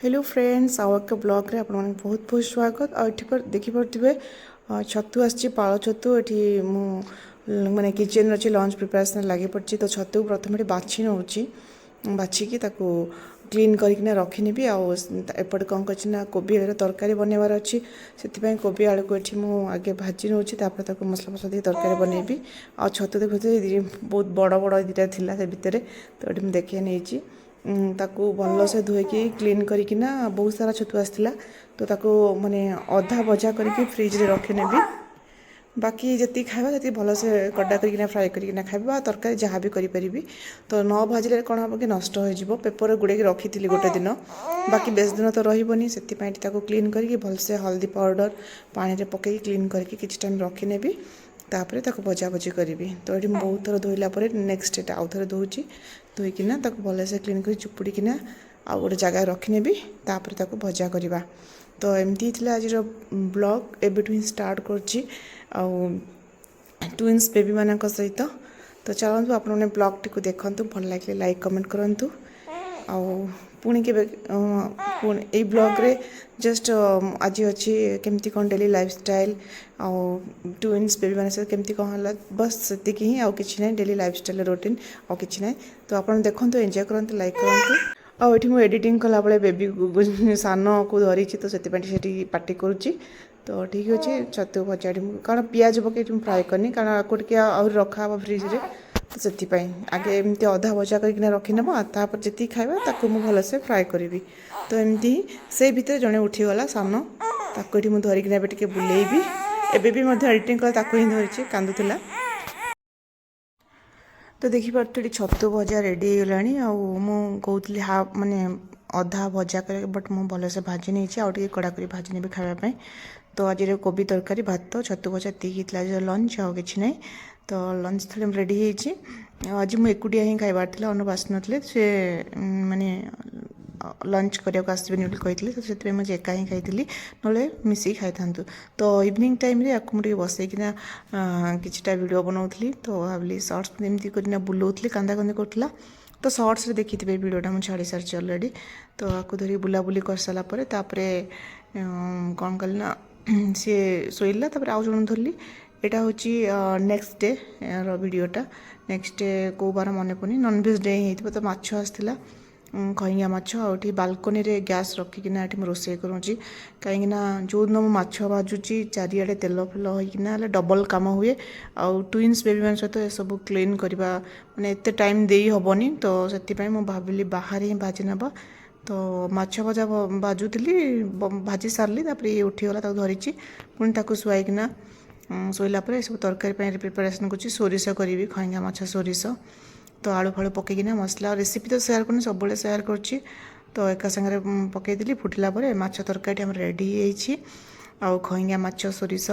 Hello friends आउ एक blog रे आपन बहुत बहुत स्वागत आ पर देखि पड़थिबे छतु आछि पाଳ छतु एठी मु माने किचन अछि लंच प्रिपरेशन लागि पड़छि तो छतु प्रथम बाछि नउछि बाछि की ताको क्लीन करकिना रखिनेबी एपटे कौन कर कोबी आलू तरकारी बनवार अच्छी से कोबी आलू को ये मु आगे भाजी नौ मसला मसला दी तरकारी बनैबी आ छतु देखते बहुत बड़ बड़ दुटा थिला से भितर तो ये देखे नहीं ताकू भल से धोईकी क्लीन करकिना बहुत सारा छतु आसला तो ताकू माने अधा भजा करके फ्रिज रे रखिनेबी बाकी जी खावा जी भल से कड़ा करना फ्राए करना खावा तरकारी जहाँ भी करी तो न भाजिले कौन हम कि नष्ट हो पेपर गुड़े रखी थी गोटे दिन बाकी बेस दिन तो रही से क्लीन करके भलसे हल्दी पाउडर पानी में पकई क्लीन करके किसी टाइम रखिनेबी तापर ताको भजा भजी करी तो ये बहुत थर धोइला नेक्स्ट एटा आउ थे धोची धोईकिना भल से क्लीन कर चुपुड़ीकिना आउ गोटे जगह रखिनेबी तापर ताको भजा करवा तो एमती आज ब्लॉग एबेठु ही स्टार्ट करछि ट्विन्स बेबी मान सहित तो चलतु आपने ब्लॉग टी देखु भल लगे लाइक कमेंट करूँ पुणी के पुणी ब्लॉग रे जस्ट आज अच्छी केमती कौन डेली लाइफस्टाइल ट्विन्स बेबी मान सहित केमती कौन है बस से ही आउ कि ना डेली लाइफस्टाइल रूटीन आउ कि ना तो आप देखो एंजॉय करूँ लाइक करूँ आठी मुझे एडिटिंग कला बेले बेबी सान को धरी तो से पार्टी करुच्ची तो ठीक अच्छे छतु भजा कारण पियाज पकई फ्राए करनी कारण आपको रखा फ्रिज रे तो से आगे एमती अधा भजा करके रखिनेब तापर जी खावा मुझे भल से फ्राए करी तो एमती से भितर जड़े उठीगला सान ताको ये मुझे धरिकी टे बुलेबी एबी एडिटिंग कला ही धरी कांदुला तो देखिपे छतु भजा रेडी हो कहती हाफ माने अधा भजा कर बट मु भल से भाजी नहीं आगे कड़ा कर भाजी नेबी खावाई तो आज कोबी तरकारी भात छतु भजा तीला लंच आउ कि ना तो लंच थोड़े रेडी हो आज मुझे एकुटिया ही खाइबार था अन्न बास नी से माने लंच करने आसबेनि कही तो से मुझे एका ही खाई ना मिसिक खाई था तो इवनिंग टाइम रे मुझे बसईकिना किछटा वीडियो बनाऊली तो भाविली सर्ट्स एमती कर बुलाऊली कांदा कांदी करूला तो सर्ट्स देखी थे वीडियोटा मुझे छाड़ी सारी अलरेडी तो आपको धरी बुलाबुली कर सारापर कौन कल ना सी शोला आउ जन धरली यहाँ हूँ नेक्स्ट डे वीडियोटा नेक्स्ट डे कौ बार मन पड़नी नॉनवेज डे ही तो माछ आसला खइंगा माछ आउटी बालकनी रे गैस रखिकिना ये रोषे करूँगी कहीं जो दिन मो माछ भाजुची चारिआडे तेल फेल होना डबल काम हुए आउ ट्विन्स बेबी मान सहित ये सब क्लीन करवा माने एते टाइम दे हेनी तो से भाविली बाहर ही भाजी नवा तो माछ भजा भाजुली भाजी सारे तापर ये उठीगला धरी पुणी शुआईकिना शोला सब तरकारी प्रिपेरेसन कर सोरिष करी खइंगा माछ सोरिष तो आलू फालू पकईकिना मसला रेसिपी तो शेयर करनी सब शेयर करुच्ची तो एका सागर पकईदेली फुटिला माछ तरकारी आम रेडी हो खइंगा माछ सोरिष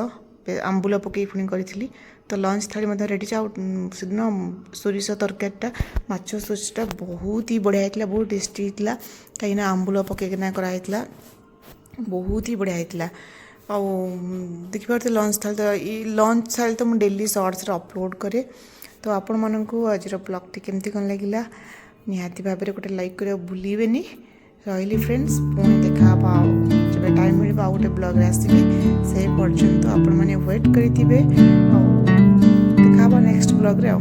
आंबुल पकई पुणी करी तो लंच थाली रेडी सेदिन सोरिष तरकारीटा माछ सोरिषटा बहुत ही बढ़िया होता बहुत टेस्टी होता कहीं आंबुल पकईकिना कराइला बहुत ही बढ़िया होता देखिए लंच थाली तो लंच थाली तो मुझे डेली शॉर्ट्स अपलोड करे तो आपण मानू आज ब्लॉग टी केमती कौन लगिला निहाती भाव में गोटे लाइक कर भूलें रही फ्रेंड्स पुणी देखा जब टाइम मिल गोटे ब्लॉग आसबि से पर्यंत आपण मैंने वेट करेंगे देखा नेक्स्ट ब्लॉग रे।